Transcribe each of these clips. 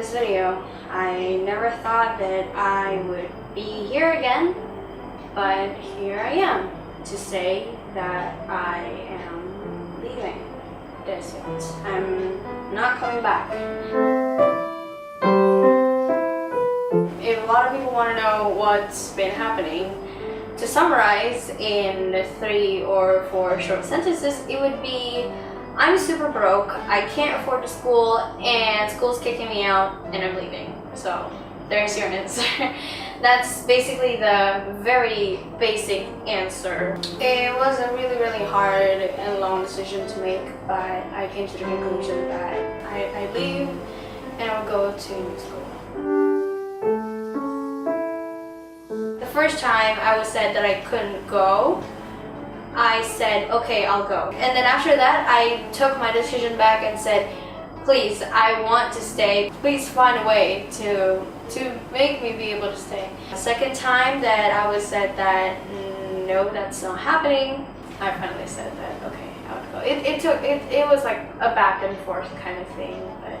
this video. I never thought that I would be here again, but here I am to say that I am leaving this yet. I'm not coming back. If a lot of people want to know what's been happening, to summarize in 3 or 4 short sentences, it would be: I'm super broke, I can't afford the school, and school's kicking me out, and I'm leaving. So there's your answer. That's basically the very basic answer. It was a really hard and long decision to make, but I came to the conclusion that I leave and I will go to new school. The first time I was said that I couldn't go, I said, okay, I'll go. And then after that, I took my decision back and said, please, I want to stay. Please find a way to make me be able to stay. The second time that I was said that, no, that's not happening, I finally said that, okay, I would go. It was like a back and forth kind of thing, but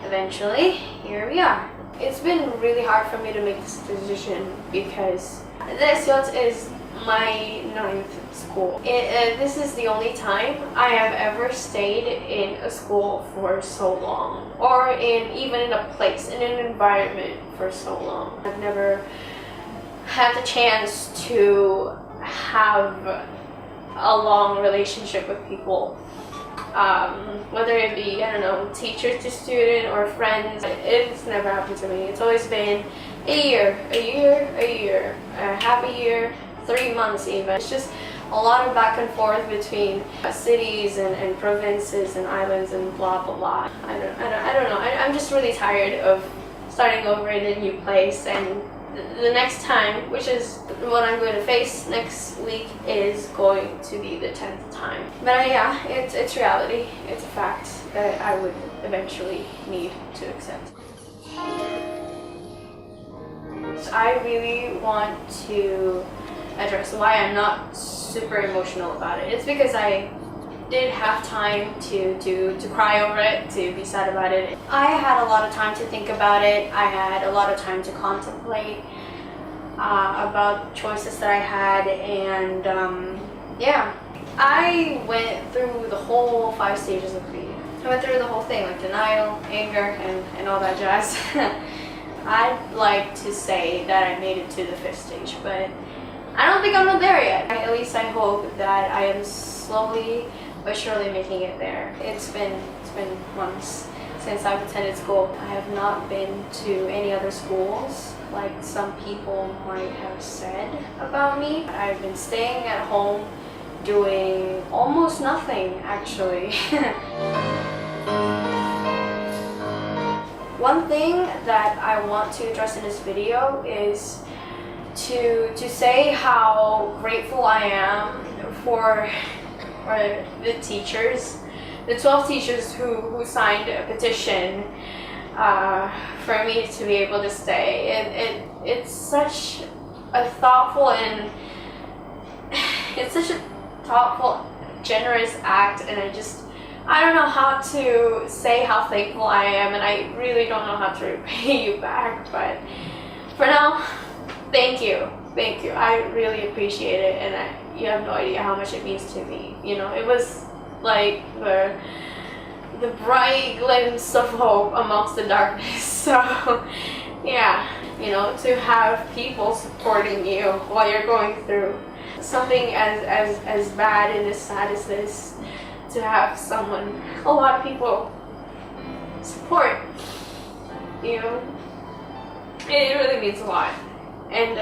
eventually, here we are. It's been really hard for me to make this decision because this is my 9th school. This is the only time I have ever stayed in a school for so long, or even in a place, in an environment for so long. I've never had the chance to have a long relationship with people, whether it be, I don't know, teacher to student or friends. It's never happened to me. It's always been a year, half a year, 3 months even. It's just a lot of back and forth between cities and provinces and islands and blah blah blah. I don't know. I'm just really tired of starting over in a new place, and the next time, which is what I'm going to face next week, is going to be the 10th time. But yeah, it's reality. It's a fact that I would eventually need to accept. I really want to address why I'm not super emotional about it. It's because I did have time to cry over it, to be sad about it. I had a lot of time to think about it. I had a lot of time to contemplate about choices that I had, and yeah, I went through the whole 5 stages of grief. I went through the whole thing, like denial, anger, and all that jazz. I'd like to say that I made it to the 5th stage, but I don't think I'm there yet. At least I hope that I am slowly but surely making it there. It's been months since I've attended school. I have not been to any other schools like some people might have said about me. I've been staying at home doing almost nothing, actually. One thing that I want to address in this video is to say how grateful I am for the teachers, the 12 teachers who signed a petition for me to be able to stay. It's such a thoughtful generous act, and I don't know how to say how thankful I am, and I really don't know how to repay you back, but for now, thank you. I really appreciate it, and you have no idea how much it means to me. You know, it was like the bright glimpse of hope amongst the darkness. So yeah, you know, to have people supporting you while you're going through something as bad and as sad as this, to have a lot of people support you, it really means a lot. And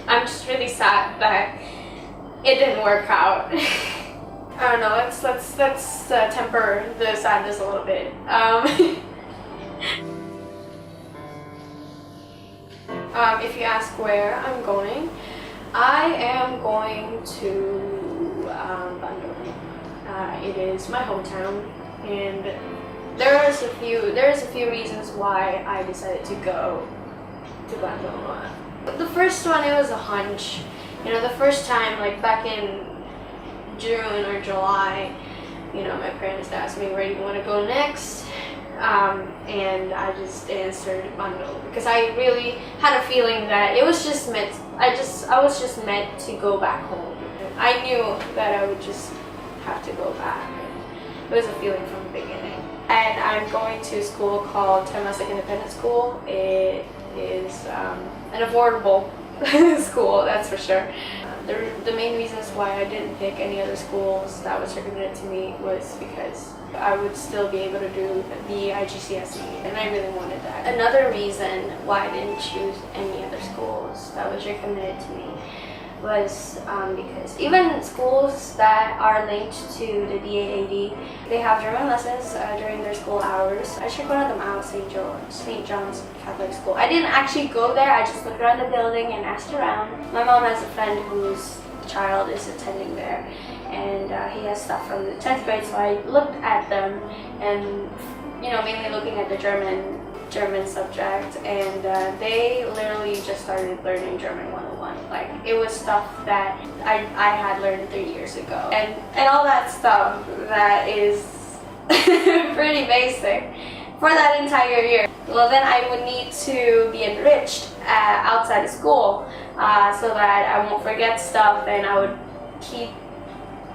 I'm just really sad that it didn't work out. I don't know, let's temper the sadness a little bit. If you ask where I'm going, I am going to Bandung. It is my hometown, and there's a few reasons why I decided to go to Bandung. The first one, it was a hunch. You know, the first time, like back in June or July, you know, my parents asked me, where do you want to go next? and I just answered bundle because I really had a feeling that it was just meant. I was just meant to go back home. I knew that I would just have to go back. It was a feeling from the beginning. And I'm going to a school called Temasek Independent School. It is an affordable school, that's for sure. The main reasons why I didn't pick any other schools that was recommended to me was because I would still be able to do the IGCSE, and I really wanted that. Another reason why I didn't choose any other schools that was recommended to me was because even schools that are linked to the DAAD, they have German lessons during their school hours. I checked one of them out, St. John's Catholic School. I didn't actually go there, I just looked around the building and asked around. My mom has a friend whose child is attending there, and he has stuff from the 10th grade, so I looked at them and, mainly looking at the German subject, and they literally just started learning German 101. Like, it was stuff that I had learned 3 years ago, and all that stuff that is pretty basic for that entire year. Well, then I would need to be enriched outside of school so that I won't forget stuff and I would keep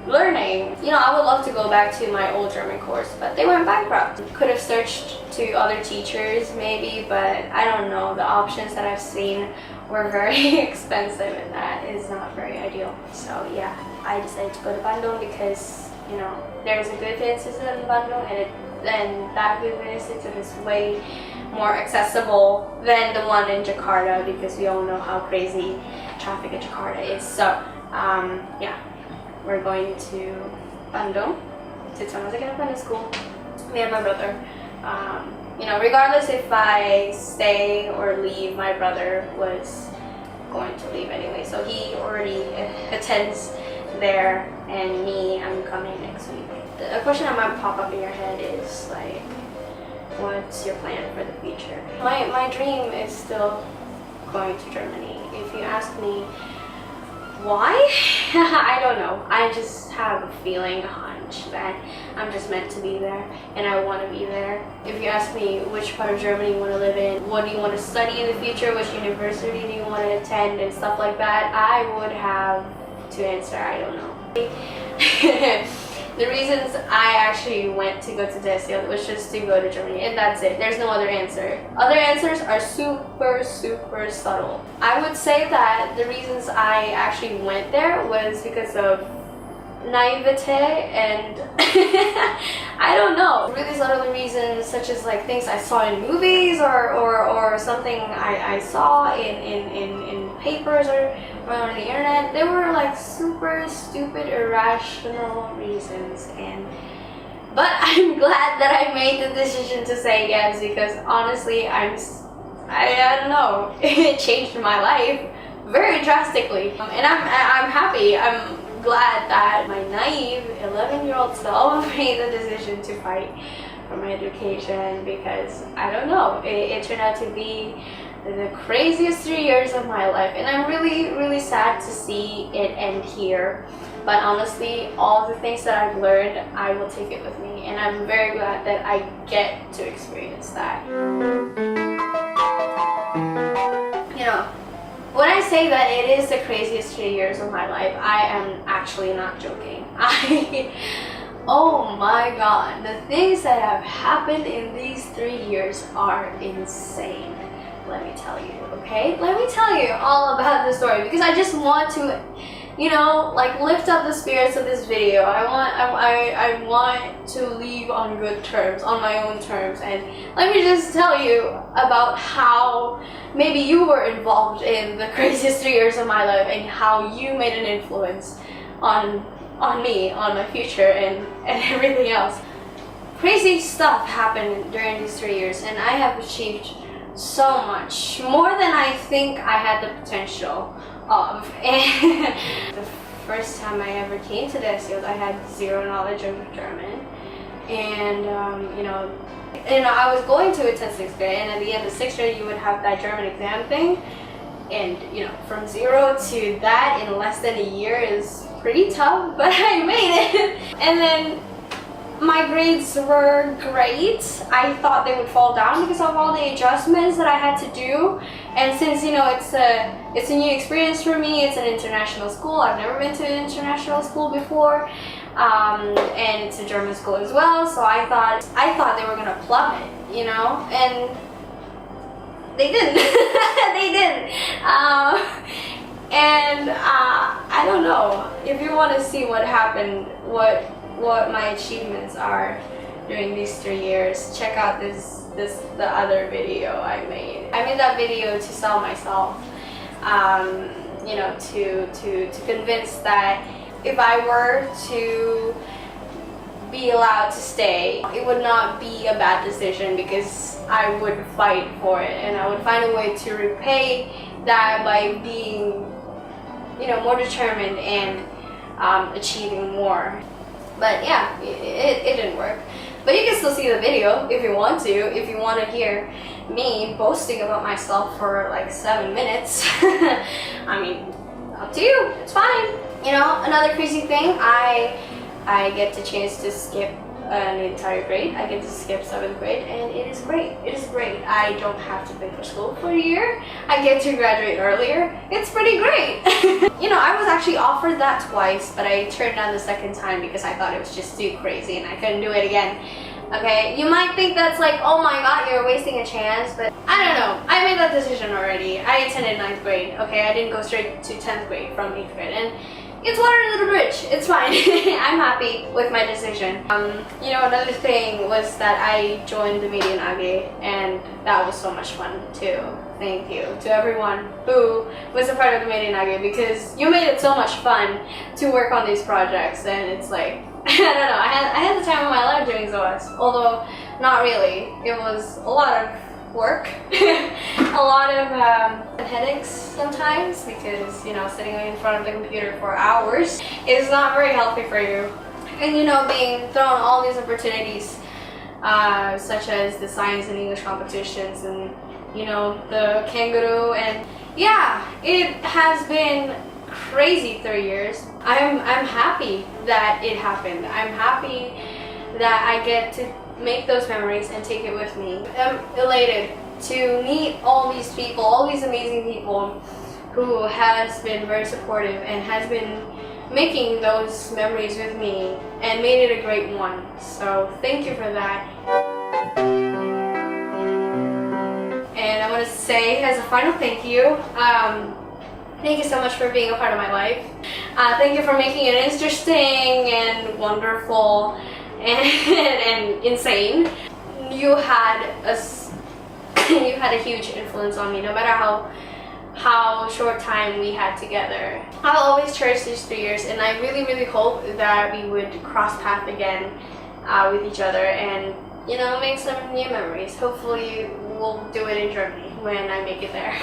learning. I would love to go back to my old German course, but they went bankrupt. Could have searched to other teachers maybe, but I don't know. The options that I've seen were very expensive, and that is not very ideal. So yeah, I decided to go to Bandung because there's a good institute in Bandung, and that good institute is way more accessible than the one in Jakarta, because we all know how crazy traffic in Jakarta is. So yeah. We're going to Bandung, to Temasek Independent School, me and my brother. Regardless if I stay or leave, my brother was going to leave anyway. So he already attends there, and me, I'm coming next week. A question that might pop up in your head is like, what's your plan for the future? My dream is still going to Germany. If you ask me, why? I don't know. I just have a feeling, a hunch that I'm just meant to be there and I want to be there. If you ask me which part of Germany you want to live in, what do you want to study in the future, which university do you want to attend and stuff like that, I would have to answer, I don't know. The reasons I actually went to go to DSL was just to go to Germany, and that's it. There's no other answer. Other answers are super, super subtle. I would say that the reasons I actually went there was because of naivete and I don't know. Really subtle reasons, such as like things I saw in movies or something I saw in papers or on the internet. They were like super stupid, irrational reasons, but I'm glad that I made the decision to say yes, because honestly I don't know, it changed my life very drastically, and I'm happy. I'm glad that my naive 11-year-old self made the decision to fight for my education, because I don't know, it turned out to be the craziest 3 years of my life, and I'm really, really sad to see it end here. But honestly, all the things that I've learned, I will take it with me, and I'm very glad that I get to experience that. When I say that it is the craziest 3 years of my life, I am actually not joking. Oh my god, the things that have happened in these 3 years are insane. Let me tell you, okay? Let me tell you all about the story, because I just want to, lift up the spirits of this video. I want to leave on good terms, on my own terms, and let me just tell you about how maybe you were involved in the craziest 3 years of my life, and how you made an influence on me, on my future, and everything else. Crazy stuff happened during these 3 years, and I have achieved so much, more than I think I had the potential of. And the first time I ever came to this field, I had zero knowledge of German, and I was going to attend 6th grade, and at the end of 6th grade you would have that German exam thing, and from zero to that in less than a year is pretty tough, but I made it. And then My grades were great. I thought they would fall down because of all the adjustments that I had to do. And since, you know, it's a new experience for me, it's an international school. I've never been to an international school before. And it's a German school as well, so I thought they were gonna plummet, you know, and they didn't. They didn't. And I don't know, if you want to see what happened, what my achievements are during these 3 years, check out the other video I made. I made that video to sell myself, you know, to convince that if I were to be allowed to stay, it would not be a bad decision because I would fight for it and I would find a way to repay that by being, you know, more determined and achieving more. But yeah, it didn't work. But you can still see the video if you want to hear me boasting about myself for like 7 minutes. I mean, up to you, it's fine. You know, another crazy thing, I get the chance to skip an entire grade. I get to skip 7th grade and it is great. It is great. I don't have to pay for school for a year. I get to graduate earlier. It's pretty great. You know, I was actually offered that twice, but I turned down the second time because I thought it was just too crazy and I couldn't do it again. Okay, you might think that's like, oh my god, you're wasting a chance, but I don't know. I made that decision already. I attended 9th grade, okay? I didn't go straight to 10th grade from 8th grade, and it's water under the bridge. It's fine. I'm happy with my decision. You know, another thing was that I joined the Media AG, and that was so much fun too. Thank you to everyone who was a part of the Media AG because you made it so much fun to work on these projects, and it's like, I don't know, I had the time of my life doing SOAS, although not really. It was a lot of work, a lot of headaches sometimes because, you know, sitting in front of the computer for hours is not very healthy for you. And, you know, being thrown all these opportunities such as the science and English competitions and, you know, the kangaroo, and yeah, it has been crazy 3 years. I'm happy that it happened. I'm happy that I get to make those memories and take it with me. I'm elated to meet all these people, all these amazing people who has been very supportive and has been making those memories with me and made it a great one. So thank you for that. And I want to say as a final thank you, thank you so much for being a part of my life. Thank you for making it interesting and wonderful and insane. You had a huge influence on me, no matter how short time we had together. I'll always cherish these 3 years, and I really, really hope that we would cross paths again with each other and, you know, make some new memories. Hopefully we'll do it in Germany when I make it there.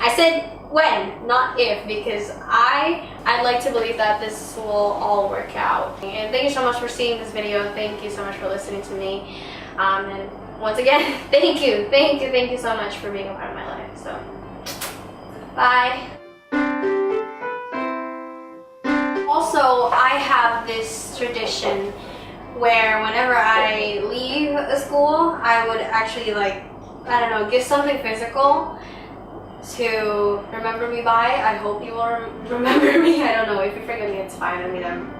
I said when, not if, because I'd like to believe that this will all work out. And thank you so much for seeing this video. Thank you so much for listening to me. And once again, thank you so much for being a part of my life. So, bye. Also, I have this tradition where whenever I leave a school, I would actually, like, I don't know, give something physical to remember me by. I hope you will remember me. I don't know, if you forget me, it's fine. I mean,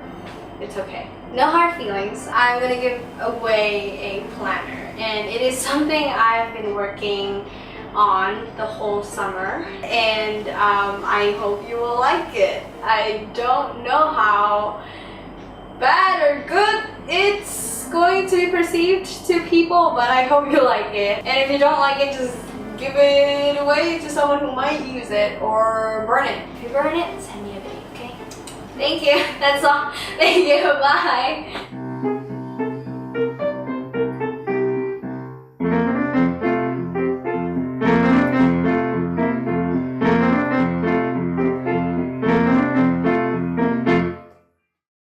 it's okay. No hard feelings. I'm gonna give away a planner, and it is something I've been working on the whole summer, and I hope you will like it. I don't know how bad or good it's going to be perceived to people, but I hope you like it. And if you don't like it, just give it away to someone who might use it, or burn it. If you burn it, send me a video, okay? Thank you. That's all. Thank you. Bye.